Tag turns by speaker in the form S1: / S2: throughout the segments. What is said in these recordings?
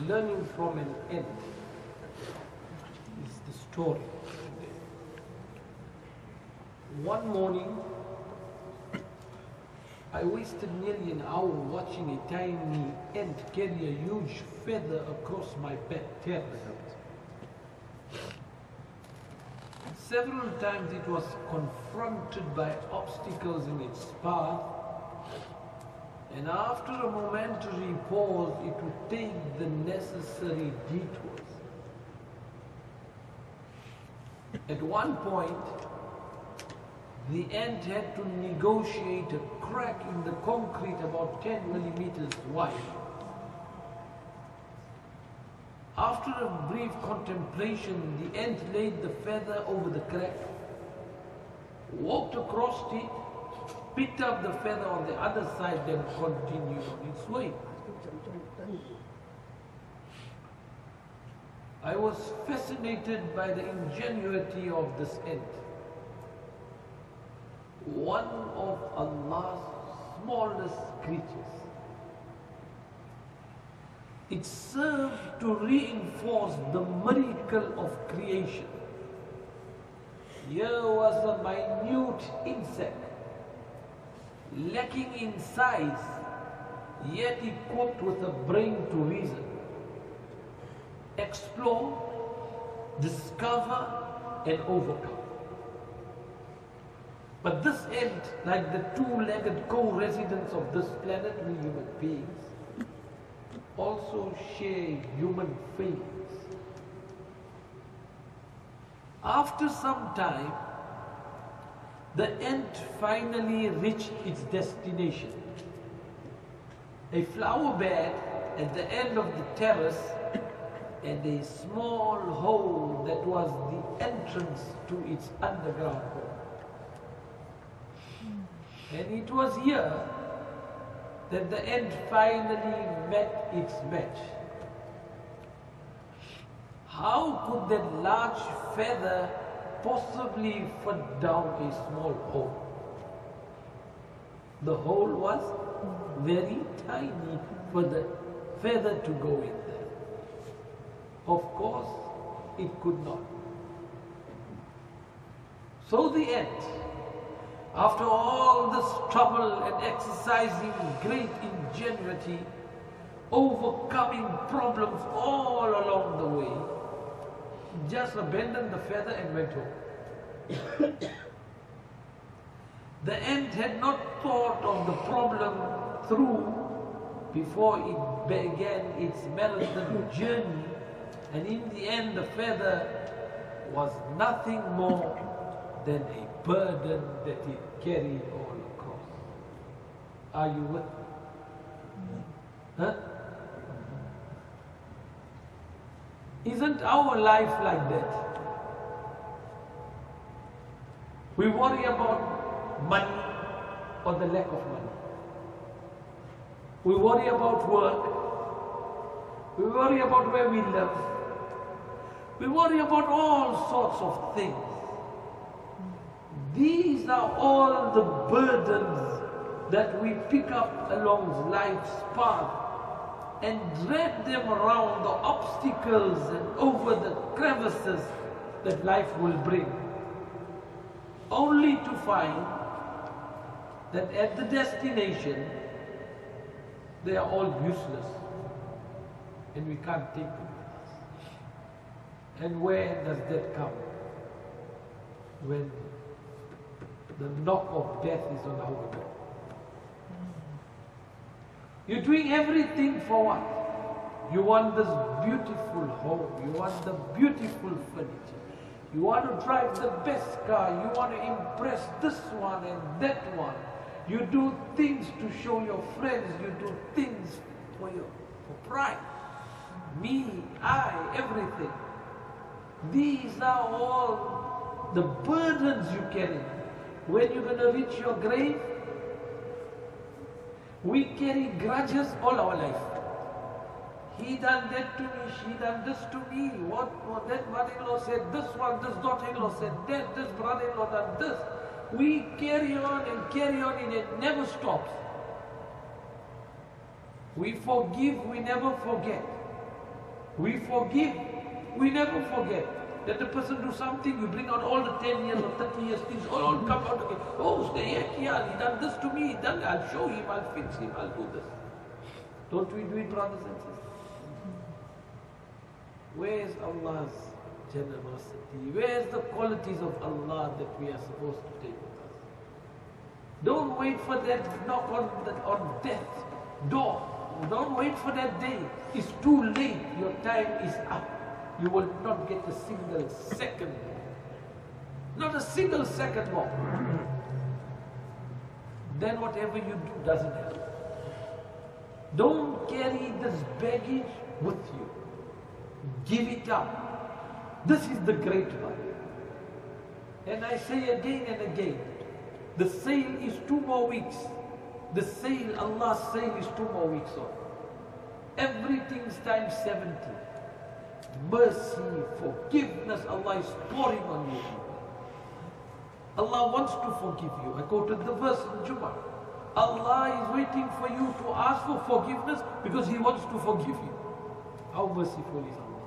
S1: learning from an ant is the story. One morning, I wasted nearly an hour watching a tiny ant carry a huge feather across my back terrace. Several times it was confronted by obstacles in its path, and after a momentary pause, it would take the necessary detours. At one point, the ant had to negotiate a crack in the concrete about 10 millimeters wide. After a brief contemplation, the ant laid the feather over the crack, walked across it, picked up the feather on the other side, then continued on its way. I was fascinated by the ingenuity of this ant. One of Allah's smallest creatures. It served to reinforce the miracle of creation. Here was a minute insect, lacking in size, yet equipped with a brain to reason, explore, discover, and overcome. But this ant, like the two-legged co-residents of this planet, we human beings, also share human failings. After some time, the ant finally reached its destination. A flower bed at the end of the terrace and a small hole that was the entrance to its underground home. And it was here that the ant finally met its match. How could that large feather possibly fit down a small hole? The hole was very tiny for the feather to go in there. Of course, it could not. So the ant, after all this trouble and exercising great ingenuity, overcoming problems all along the way, just abandoned the feather and went home. The ant had not thought of the problem through before it began its marathon journey, and in the end the feather was nothing more than a burden that it carried all across. Are you with me? Huh? Isn't our life like that? We worry about money or the lack of money. We worry about work. We worry about where we live. We worry about all sorts of things. These are all the burdens that we pick up along life's path and drag them around the obstacles and over the crevices that life will bring, only to find that at the destination they are all useless and we can't take them with us. And where does that come? When the knock of death is on our door. You're doing everything for what? You want this beautiful home. You want the beautiful furniture. You want to drive the best car. You want to impress this one and that one. You do things to show your friends. You do things for pride. Me, I, everything. These are all the burdens you carry. When you're going to reach your grave, we carry grudges all our life. He done that to me, she done this to me, what that mother-in-law said this one, this daughter-in-law said that, this brother-in-law done this. We carry on and it never stops. We forgive, we never forget. We forgive. We never forget. That the person do something, you bring out all the 10 years or 30 years things, all come out again. Oh, he done this to me, I'll show him, I'll fix him, I'll do this. Don't we do it, brothers and sisters? Where is Allah's generosity? Where is the qualities of Allah that we are supposed to take with us? Don't wait for that knock on death's door. Don't wait for that day. It's too late. Your time is up. You will not get a single second more. Not a single second more. Then whatever you do doesn't help. Don't carry this baggage with you. Give it up. This is the great one. And I say again and again, the sale is 2 more weeks. The sale, Allah's sale is 2 more weeks on. Everything's times 70. Mercy, forgiveness, Allah is pouring on you. Allah wants to forgive you. I quoted the verse in Jummah. Allah is waiting for you to ask for forgiveness because He wants to forgive you. How merciful is Allah?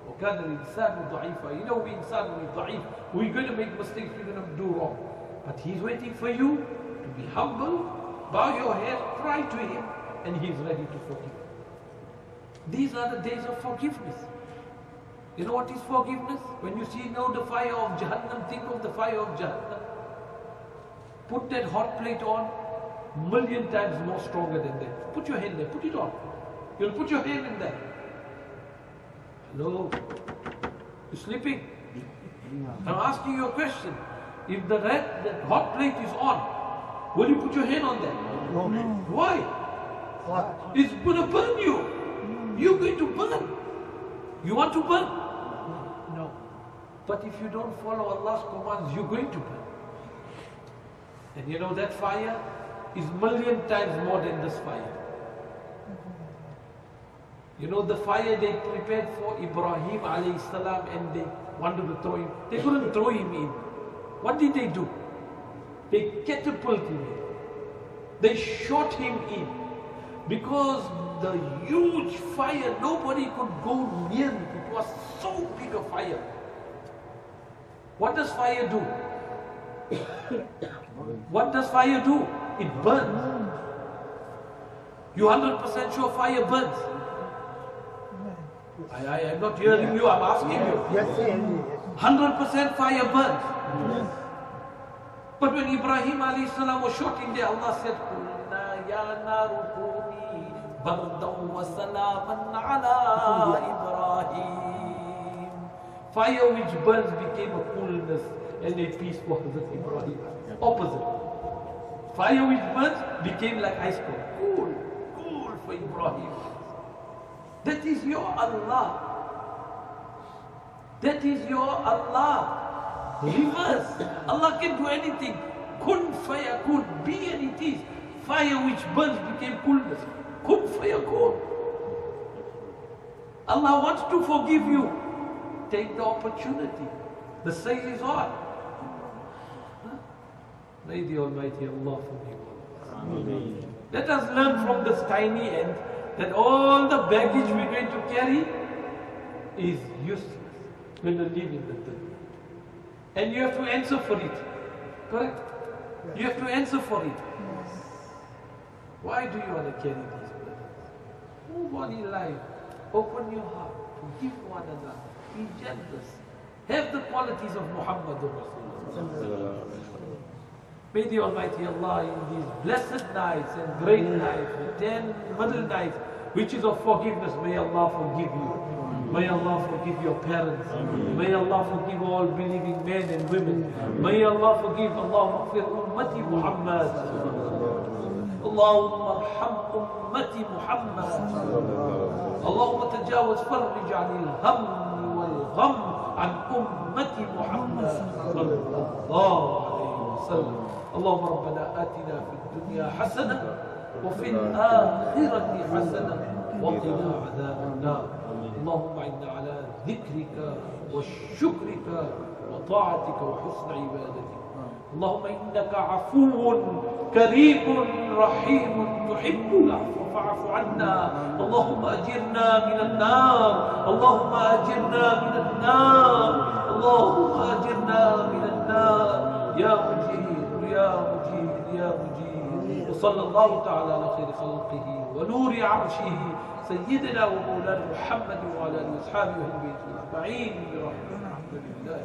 S1: وَكَانَ الْإِنسَانُ ضَعِيفًا. You know, we insan, we're da'if. We're going to make mistakes, we're going to do wrong. But He's waiting for you to be humble, bow your head, cry to Him, and He's ready to forgive you. These are the days of forgiveness. You know what is forgiveness? When you see now the fire of Jahannam, think of the fire of Jahannam. Put that hot plate on, 1,000,000 times more stronger than that. Put your hand there, put it on. You'll put your hand in there. Hello? You sleeping? I'm asking you a question. If the hot plate is on, will you put your hand on that?
S2: No.
S1: Why?
S2: What?
S1: It's going to burn you. You're going to burn. You want to burn?
S2: No.
S1: But if you don't follow Allah's commands, you're going to burn. And you know that fire is 1,000,000 times more than this fire. You know the fire they prepared for Ibrahim alayhi salam and they wanted to throw him. They couldn't throw him in. What did they do? They catapulted him in. They shot him in. Because the huge fire, nobody could go near it. It was so big a fire. What does fire do? What does fire do? It burns. You 100% sure fire burns? I'm not hearing you, I'm asking you.
S2: Yes, yes.
S1: 100% fire burns.
S2: Yes.
S1: But when Ibrahim alayhi salam was shot in there, Allah said, "Qulna ya naru kuni bardan wa salaman ala Ibrahim." Fire which burns became a coolness and a peace for Hazrat Ibrahim. Opposite. Fire which burns became like ice cold. Cool for Ibrahim. That is your Allah. That is your Allah. Reverse. Allah can do anything. Kun fire could be and it is. Fire which burns became coolness. Kun fire cold. Allah wants to forgive you. Take the opportunity. The sale is on. May the Almighty Allah forgive us. Let us learn from this tiny end that all the baggage we're going to carry is useless. We're going to live in the dunya. And you have to answer for it. Correct? You have to answer for it. Why do you want to carry these burdens? Move on in life. Open your heart. Forgive one another. Be generous. Have the qualities of Muhammadur Rasulullah. May the Almighty Allah in these blessed nights and great nights, the 10 middle nights, which is of forgiveness, may Allah forgive you. May Allah forgive your parents. May Allah forgive all believing men and women. May Allah forgive Allahumma ighfir ummati Muhammad. Allahumma arham ummati Muhammad. Allahumma tajawaz farrij anil hammi wal gham an ummati Muhammad sallallahu alayhi wa sallam. اللهم ربنا آتنا في الدنيا حسنة وفي الآخرة حسنة وقنا عذاب النار. اللهم إنا على ذكرك وشكرك وطاعتك وحسن عبادتك. اللهم إنك عفو كريم رحيم تحب العفو فاعف عنا. اللهم أجرنا من النار. اللهم أجرنا من النار، اللهم أجرنا من النار يا مجير يا مجير يا مجير. وصلى الله تعالى على خير خلقه ونور عرشه سيدنا ومولانا محمد وعلى آله وأصحابه أهل بيته أجمعين برحمته. الحمد لله.